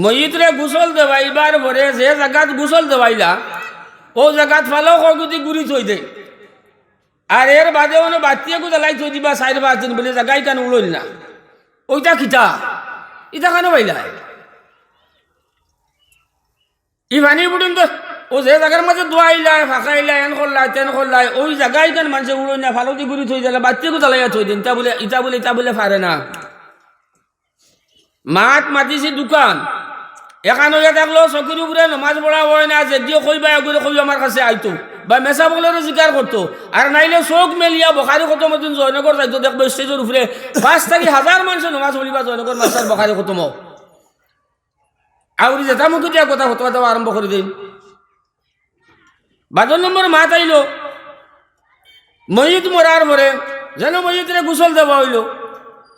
মইতরে গোসল দেবাইবার পরে যে জায়গাত গোসল দেবাইলা ও জায়গাত ফালেও কগুতি গুড়ি থই দে আর এর বাদে মানে বাতিয়েকু জ্বালাই থই দিবা 4-5 দিন বলে জায়গায় কেন উড়ল না ওইটা কিতা ইটা কেন বাইলা ই পানি বুড়িন তো ও যে জায়গার মাঝে দোয়াইলাই ফাঁকাইলাই এন করলাই তেন করলাই ওই জায়গায় কেন মানুষে উড়ল না ফালতি গুড়ি থই দিলে বাতিয়েকু জ্বালাইয়া থই দিন ইটা বলে পারে না মাত মাতিছি দোকান এখান হইয়া থাকলো চকির উপরে নমাজ পড়া হয় না যদিও কইবা এগুলো কই আমার কাছে আইতো বা মেসা বগলেরও স্বীকার করতো আর নাইলে চোখ মেলিয়া বখারি খতম মতন জয়নগর যাইতো দেখবো স্টেজের উপরে 5,000 মানুষ নমাজ পড়িবা জয়নগর মাস্টার বখারি খতম আউরি জেঠামুখী দিয়া কথা হতো দেওয়া আরম্ভ করে দিন 12 নম্বর মাত আইলো মসজিদ মরার পরে যেন মসজিদে গোসল দেওয়া হইলো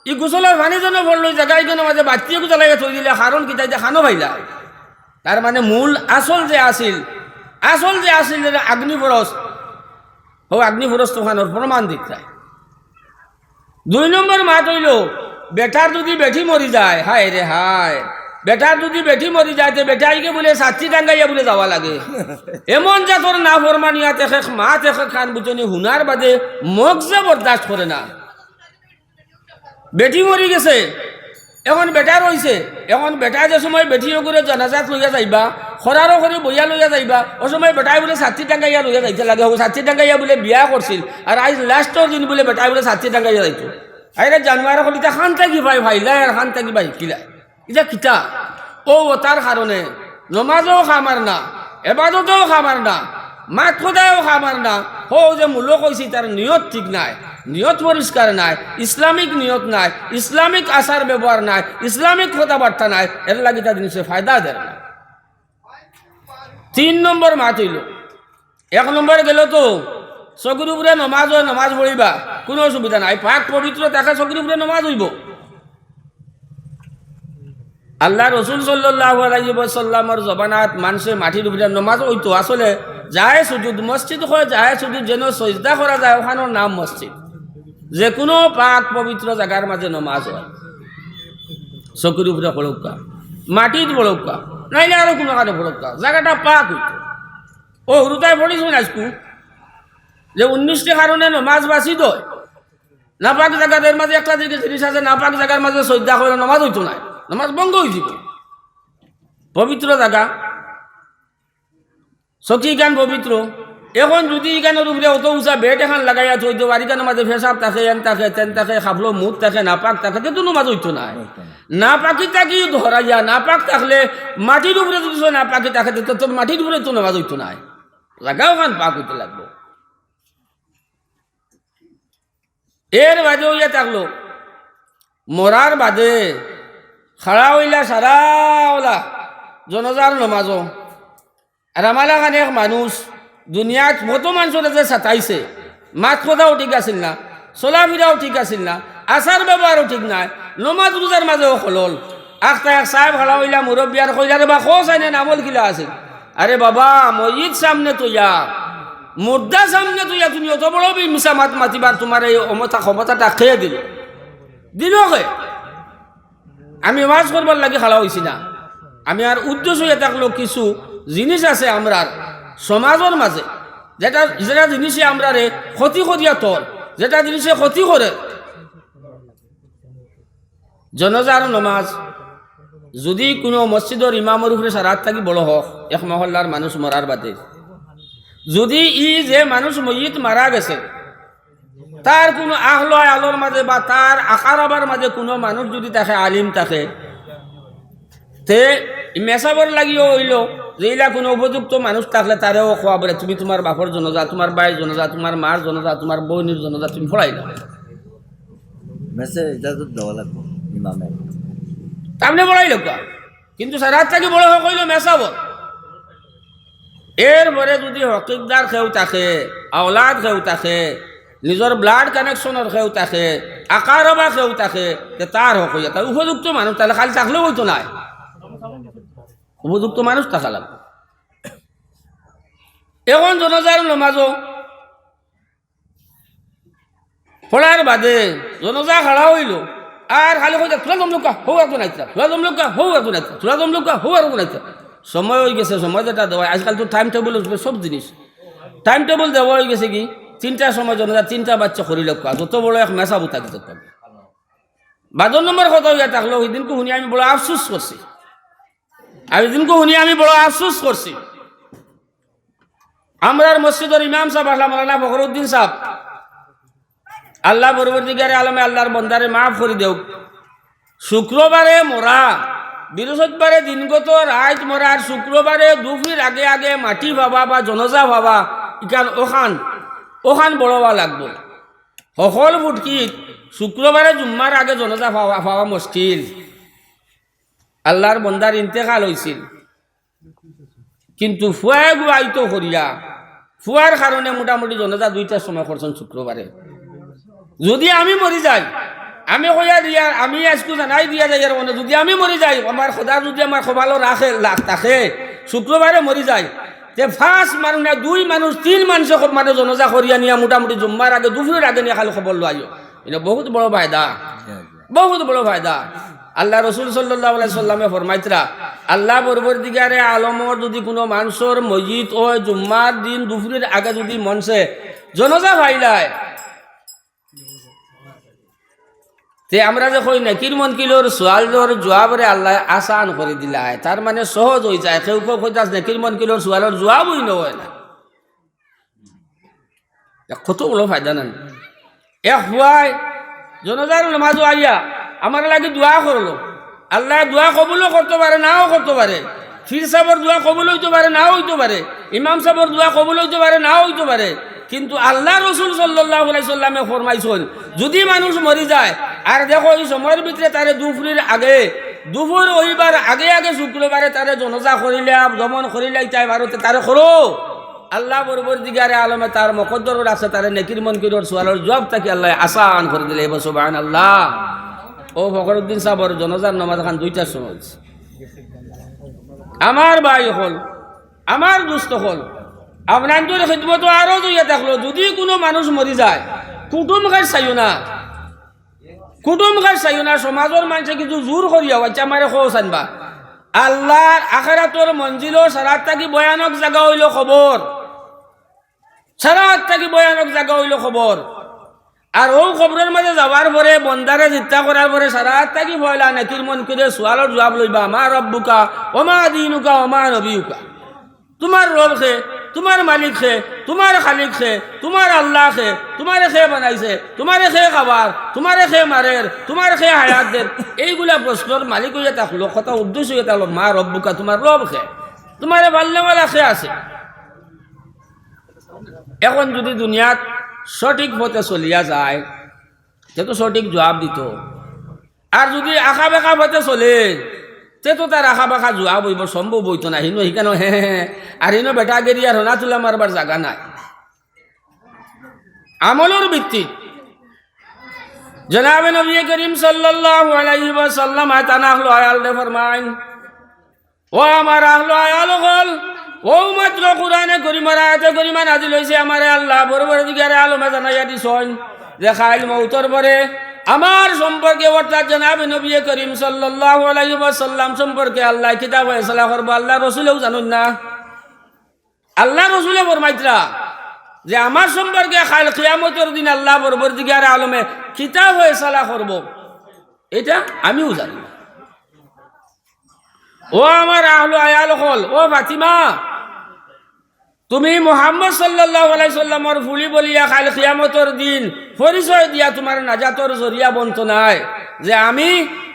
ই গোসলের পানি যেন পড়লো জায়গায় যেন মাঝে বাতিয়ে জ্বালাইয়া থই দিলে কারণ কি তাই খানো ভাইলা তার মানে মূল আসল যে আসিল আগ্নিফরস ও আগ্নিফরস তোফানোর প্রমাণ দিতে 2 নম্বর মাত হইল বেটার যদি বেঠি মরি যায় হায় রে হায় বেটার যদি বেঠি মরি যায় তো বেটাইকে বলে সাচ্চি টাঙ্গাইয়া বলে যাওয়া লাগে এমন যে তোর না ফরমানিয়া তেখে মা তেখে খান বুঝনি হুনার বাদে মগজে বরদাস্ত করে না বেটি মরি গেছে এখন বেটা রয়েছে এখন বেটা যে সময় বেটিও করে জানাজাত লইয়া যাইবা খরারও করে বইয়া লইয়া যাইবা ও সময় বেটাই বলে 60 টাঙ্গাইয়া লইয়া যাইতে লাগে 60 টাঙ্গাইয়া বলে বিয়া করছিল আর আজ লাস্টর দিন বলে বেটাই বলে 60 টাঙ্গাইয়া যাইতো আরে জানুয়ারি কলিতা খান থাকি ভাই ভাইলাই আর খান থাকি ভাই কিলা এটা কিতা ও তার কারণে নমাজও খামার না এবাদতেও খামার না মাত খোদাও খামার না হো যে মূল্য কইছি তার নিয়ত ঠিক নাই নিয়ত পরিষ্কার নাই ইসলামিক নিয়ত নাই ইসলামিক আচার ব্যবহার নাই ইসলামিক কথাবার্তা নাই এর লাগি তা জিনিসে ফায়দা দেয় না 3 নম্বর মাত হইল 1 নম্বর গেল তো চকুর উপরে নমাজ পড়িবা কোনো অসুবিধা নাই পাক পবিত্র তাকে চকুর উপরে নমাজ হইব আল্লাহ রসুল সাল্লাল্লাহু আলাইহি ওয়াসাল্লামের জবানাত মানুষে মাটির উপরে নমাজ হইতো আসলে যায় সুজুদ মসজিদ হয় যায় সুজুদ যেন সজদা করা যায় ওখানোর নাম মসজিদ যে কোনো পাক পবিত্র জায়গার মাঝে নমাজ হয় চকুর উপরে পড়ুকা মাটিত পড়ুকা নাইলে আরো কোনো কারণে পড়ুকা জায়গাটা পাক হইতো ও হুরুতায় পড়িস আজকু যে 19টি কারণে নমাজ বাসি দয় নাপাক জায়গাদের মাঝে একটা দিকে জিনিস আছে নাপাক জায়গার মাঝে সজদা করে নমাজ হইতো নাই নমাজ বন্ধ হয়ে যাব পবিত্র জায়গা সখী গান পবিত্র এখন যদি এখানের উপরে অত উঁচা বেট এখন লাগাইয়া থই দেব আর এখানের মাঝে ফেসাব থাকে এন থাকে তেন থাকে খাবলো মুখ থাকে নাপাক থাকে কিন্তু নমাজ হইতো না না পাকি থাকি ধরাইয়া না পাক থাকলে মাটির উপরে যদি না পাকি থাকে তো মাটির উপরে তো নমাজ হইতো না জায়গাও খান পাক হইতে লাগলো এর বাদে হইয়া থাকলো মরার বাদে খাড়া হইলা সারা ওলা জনজার নমাজও আর আমালা খান এক মানুষ দুনিয়াত মত মানুষের যে সাতাইছে মাত কথাও ঠিক আছিল না চলাফিরাও ঠিক আছিল না আচার ব্যবহারও ঠিক নাই নমাজ রোজার মাঝেও খলল আখটা এক সাহেব খাড়া হইলা মুরব্বিয়ার কইলারে বা খোঁজ আইনে নামল কিলা আছিল আরে বাবা মসজিদ সামনে তৈয়া মুর্দা সামনে তৈয়া তুমি অত বড় মিশা মাত মাতিবার তোমার এই ক্ষমতাটা খেয়ে দিল কে আমি ওয়াজ করবার লাগে খাড়া হয়েছি না আমি আর উদ্দেশ্য হয়ে থাকলো কিছু জিনিস আছে আমরার সমাজের মাঝে যেটা জিনিসে আমরা রে ক্ষতি করিয়া তোর যেটা জিনিসে ক্ষতি করে জনজার নমাজ যদি কোনো মসজিদের ইমামের উপরে সারাত থাকি বড় হোক এক মহল্লার মানুষ মরার বাদে যদি যে মানুষ মসজিদ মারা গেছে তার কোনো আহলয় আলোর মাঝে বা তার আকারাবার মাঝে কোনো মানুষ যদি থাকে আলিম থাকে তে মেসাবর লাগিও হইল যেইলা কোনো উপযুক্ত মানুষ থাকলে তারেও খোয়া বলে তুমি তোমার বাপর জনজা তোমার ভাইয়ের জনজা তোমার মার জনজা তোমার বোনের জনজা তুমি ফলাই না তামনে বড়াই লোক কিন্তু সারাত থাকি বড় হোক হইল মেসাবর এরপরে যদি হকিকদার খেউ থাকে আওলাদ খেউ থাকে নিজের ব্লাড কানেকশনের খেউ থাকে আকারবা খেউ থাকে তার হক হইয়া তার উপযুক্ত মানুষ তাহলে খালি থাকলেও হইতো নাই উপযুক্ত মানুষ থাকা লাগবে এখন জনজার নমাজও পড়ার বাদে জনজা খাড়া হইল আর খালি কই তোরা জমলুকা হো একজন আইতা তোরা জমলুকা হো একজন আইতা তোরা জমলুকা হো একজন আইতা সময় হয়ে গেছে সময় যেটা দেওয়া আজকাল তো টাইম টেবিল সব জিনিস টাইম টেবিল দেওয়া হয়ে গেছে কি 3টার সময় জনতা 3টা বাচ্চা করি লোক যত বড় এক মেসা বুতা দিতে পারবে 12 নম্বর কথা হইয়া থাকলো ওই দিনকে শুনি আমি বড় আফসোস করছি আর ওই দিনকে শুনি আমি বড় আফসোস করছি আমরার মসজিদের ইমাম সাহেব আসলাম মাওলানা ফখরুদ্দিন সাহেব আল্লাহ পরবর্তীকারে আলমে আল্লাহর বন্দারে মাফ করে দেও শুক্রবারে মরা বৃহস্পতিবারে দিনগত রাত মরা আর শুক্রবারে দুপুর আগে আগে মাটি ভাবা বা জনজা ভাবা ইকান ওখান বড়বা লাগবো সকল ফুটকিত শুক্রবারে জুম্মার আগে জনজা পাওয়া মুশকিল আল্লাহর বন্দার ইন্তেকাল হয়েছিল কিন্তু ফুয়ায় গুয়াইতো করিয়া ফুয়ার কারণে মোটামুটি জনজা 2টার সময় করছেন শুক্রবারে যদি আমি মরি যাই আমি কইয়া দিয়া আমি আজকে জানাই দিয়া যাই আর মানে যদি আমি মরি যাই আমার খোদা যদি আমার খোবালো রাখে থাকে শুক্রবারে মরি যায় তে ফার্স্ট মানুষ না 2 মানুষ 3 মানুষ মানে জনজা করিয়া নিয়া মোটামুটি জুম্মার আগে দুপুরের আগে নিয়ে খালি খবর লইও এটা বহুত বড় ফায়দা বহুত বড় ফায়দা আল্লাহ রসুল সাল্লাল্লাহু আলাইহি সাল্লামে ফরমাইতরা আল্লাহ পরবর্তীকারে আলমর যদি কোনো মানুষের মসজিদ ও জুম্মার দিন দুপুরের আগে যদি মনসে জনজা ভাইলায় তে আমরা যে কই নেকির মনকিলোর সোয়ালর জবাবরে আল্লাহ আসান করে দিলায় তার মানে সহজ হয়ে যায় কেউ কেউ কইতাছ নেকির মনকিলোর সোয়ালর জবাবই নয় না কত বড় ফায়দা নাই এক হুয়ায় জনজার নামাজও আইয়া আমার লাগে দোয়া করলো আল্লাহ দোয়া কবুলও করতে পারে নাও করতে পারে ফির সাহেবের দোয়া কবুল হইতে পারে নাও হইতে পারে ইমাম সাহেবের দোয়া কবুল হইতে পারে নাও হইতে পারে কিন্তু আল্লাহ রসুল সাল্লাল্লাহু আলাইহি সাল্লামে ফরমাইছেন যদি মানুষ মরি যায় আর দেখো এই সময়ের ভিতরে তারে দুপুরের আগে দুপুর ওইবার আগে আগে শুক্রবারে তারে জনজা করিলে দমন করিলে চাই ভারতে তারে করো আল্লাহ পরবর্তীকারে আলমে তার মকদ্দর আছে তারে নেকির মনকির সোয়ালের জবাব তাকে আল্লাহ আসান করে দিলে এবার সুবহানাল্লাহ ও ফখরুদ্দিন সাহেবের জনজার নামাজ খান 2টার সময় আমার ভাই হল আমার দুস্থ হল আপনার খিদমত আরো দুইয়া থাকলো যদি কোনো মানুষ মরি যায় কুটুম গাছ চাইও না সমাজের মানুষে কিছু জোর করিয়া বাচ্চা মারে খোঁজ আনবা আল্লাহর আখিরাতর মঞ্জিলও সারাত থাকি ভয়ানক জায়গা হইল খবর সারাত থাকি ভয়ানক জায়গা হইল খবর আর ও খবরের মাঝে যাওয়ার পরে বন্দারে চিন্তা করার পরে সারাত থাকি ভয়লা নেকির মন করে সোয়ালের জবাব লইবা মা রব্বুকা ওমা দীনুকা ওমা নবিয়ুকা তোমার রব খে তোমার মালিক খে তোমার খালিক খে তোমার আল্লাহ খে তোমারে খে বানাইছে তোমারে খে খাবার তোমারে খে মারের তোমার খে হায়াত দের এইগুলা প্রশ্নের মালিক হইয়া থাকলো কথা উদ্দেশ্য হইয়া থাকলো মা রব্বুকা তোমার রব খে তোমারে বাল্যওয়ালা খে আছে এখন যদি দুনিয়াত সঠিক পথে চলিয়া যায় তো সঠিক জবাব দিত আর যদি আঁকা বেঁকা পথে চলে তে তো তার আঁকা বাঁকা জবাব হইব সম্ভব হইতো না হিনো শিকানো হে আর হিনো বেটা গেরি আর হনা তোলা মারবার জায়গা নাই আমলের ভিত্তিত জনাবে নবী করিম সাল্লাল্লাহু আলাইহি ওয়াসাল্লাম আতানা আহলু আয়াল দে ফরমাইন ও আমার আহলু আয়াল হল ও মাত্র কোরআনে করিমার আয়াতে করিমা নাজিল হইছে আমারে আল্লাহ পরবর্তীকারে আলমে জানাইয়া দিছেন যে খাইল মউতর পরে আমার সম্পর্কে অর্থাৎ জনাবে নবী করিম সাল্লাল্লাহু আলাইহি ওয়াসাল্লাম সম্পর্কে আল্লাহ কিতাব ফয়সালা করব আল্লাহ রাসূলও জানুন না আল্লাহ রাসূলে ফরমাইতরা যে আমার সম্পর্কে খাইল কিয়ামতের দিন আল্লাহ পরবর্তীকারে আলমে কিতাব ফয়সালা করব এটা আমিও জানি ও আমার আহলু আয়াল হল ও ফাতিমা তুমি মুহাম্মদ সাল্লাল্লাহু আলাইহি সাল্লামের ফুলি বলিয়া কাল কিয়ামতের দিন পরিচয় দিয়া তোমার নাজাতর জরিয়া বন্ত নাই যে আমি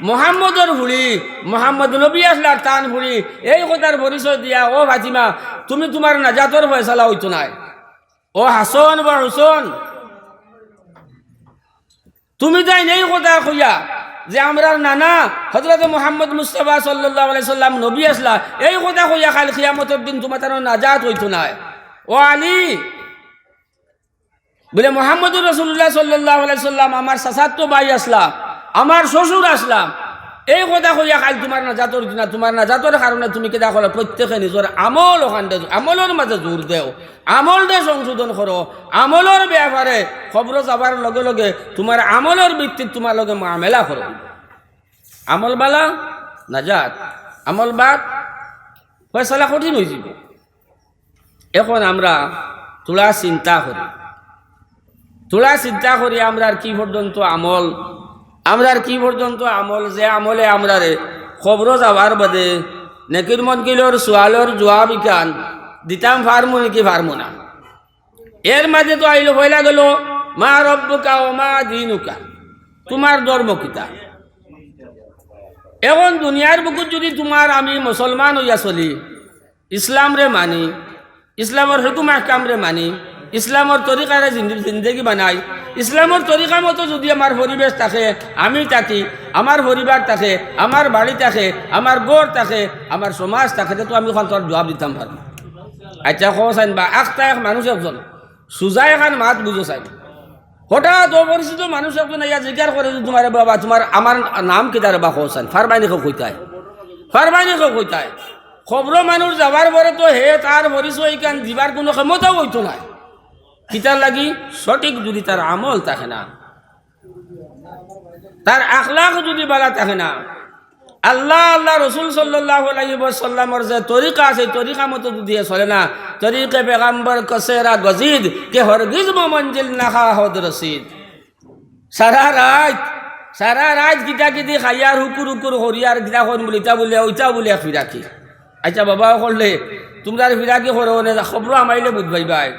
মুহাম্মদের ফুলি মুহাম্মদ নবী আসলার টান ফুলি এই কথার পরিচয় দিয়া ও ফাতিমা তুমি তোমার নাজাতর ফয়সালা হইতো নাই ও হাসান বা হুসেন তুমি তাই নেই কথা কইয়া যে আমরা নানা হযরত মুহাম্মদ মুস্তাফা সাল্লাল্লাহু আলাইহি সাল্লাম নবী আসলা এই কথা কইয়া কাল কিয়ামতের দিন তোমার নাজাত হইতো না ও আলী বলে মুহাম্মদুর রাসূলুল্লাহ সাল্লাল্লাহু আলাইহি সাল্লাম আমার চাচাতো ভাই আসলা আমার শ্বশুর আসলাম এই কথা কইয়া কাল তোমার নাজাতর দিন তোমার নাজাতর কারণে তুমি কেদা করো প্রত্যেকে নিজের আমল ওখানে আমলের মাঝে জোর দেও আমল দে সংশোধন করো আমলের ব্যাপারে খবর যাবার লগে লগে তোমার আমলের ভিত্তিত তোমার লগে মামেলা করো আমল বালা নাজাত, আমল বাদ ফয়সালা কঠিন হয়ে যাব। এখন আমরা তোলা চিন্তা করি আমরা কি পর্যন্ত আমল, যে আমলে আমরা খবর যাওয়ার বাদে নেকির মনকিলর সোয়ালর জবাব ইকান দিতাম ফার্মু নাকি ফার্মু না। এর মাঝে তো আইলো হইলা গেল মা রব্বুকা ও মা দিনুকা, তোমার ধর্ম কিতা। এখন দুনিয়ার বুকুত যদি তোমার আমি মুসলমান হইয়া চলি, ইসলাম রে মানি, ইসলামর হুকুম আহকাম রে মানি, ইসলামর তরিকারে জিন্দগি বানাই, ইসলামর তরিকা মতো যদি আমার পরিবেশ থাকে, আমি থাকি, আমার পরিবার থাকে, আমার বাড়ি থাকে, আমার গড় থাকে, আমার সমাজ থাকে, তো আমি ওখান তোর জবাব দিতাম পারবো। আচ্ছা চাইন বা একটা এক মানুষ একজন সুজা এখান মাত বুঝো চাইন, হঠাৎ অপরিচিত মানুষ একজন ইয়া জিজ্ঞাসা করে তোমার বাবা তোমার আমার নাম কেদারে বা চাইন ফারবাইনি কইতায় খবর মানুষ যাবার পরে তো হে তার পরিচয় কান দিবার কোনো ক্ষমতাও হইতো না। কিতার লাগি সঠিক যদি তার আমল থাকে না, তার আখলাক যদি বালা থাকে না, আল্লাহ রসুল সাল্লাল্লাহু আলাইহি ওয়াসাল্লামর যে তরিকা আছে তরিকা মতো যদি চলে না, তরিকে পেগাম্বর কসেরা গজিদ কে হরগিজ মঞ্জিল নাখা হদ রসিদ। সারা রাত গীতা গীতি খাইয়ার হুকুর হরিয়ার গীতা হন বলে ওইটা বলিয়া ফিরাকি। আচ্ছা বাবা করলে তোমরা ফিরাকি করো খবর আমাইলে বুঝবাই ভাই